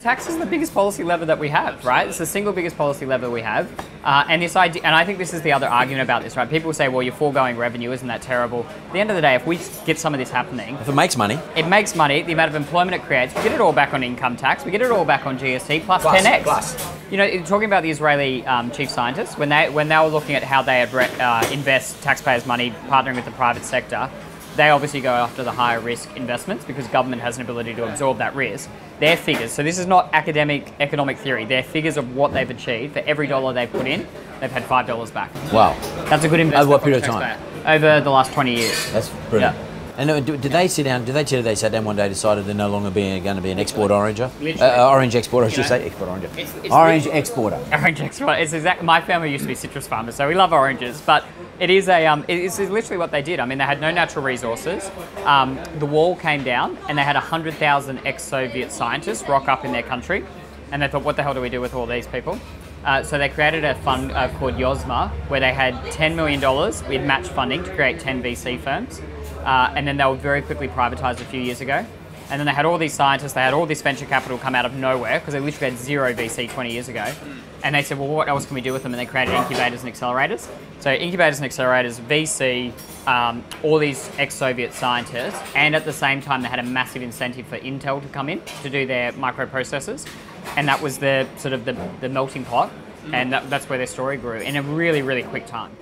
Tax is the biggest policy lever that we have, right? It's the single biggest policy lever we have. And this idea, and I think this is the other argument about this, right? People say, well, you're foregoing revenue, isn't that terrible? At the end of the day, if we get some of this happening... If it makes money. It makes money, the amount of employment it creates, we get it all back on income tax, we get it all back on GST, plus 10x. Plus. You know, talking about the Israeli chief scientists, when they were looking at how they invest taxpayers' money partnering with the private sector, they obviously go after the higher risk investments because government has an ability to absorb that risk. Their figures, so this is not academic economic theory, their figures of what they've achieved, for every dollar they've put in, they've had $5 back. Wow. That's a good investment. Over what period of time? Over the last 20 years. That's brilliant. Yeah. And did they sit down, did they tell you they sat down one day and decided they're no longer going to be an export oranger? Orange exporter, I should say, export oranger. Orange exporter. Orange exporter. It's exactly, my family used to be citrus farmers, so we love oranges, but it is it's literally what they did. I mean, they had no natural resources. The wall came down and they had 100,000 ex-Soviet scientists rock up in their country, and they thought, what the hell do we do with all these people? So they created a fund called Yozma, where they had $10 million with match funding to create 10 VC firms. And then they were very quickly privatised a few years ago. And then they had all these scientists, they had all this venture capital come out of nowhere because they literally had zero VC 20 years ago. And they said, well, what else can we do with them? And they created incubators and accelerators. So incubators and accelerators, VC, all these ex-Soviet scientists, and at the same time they had a massive incentive for Intel to come in to do their microprocessors. And that was the sort of the melting pot. And that's where their story grew in a really, really quick time.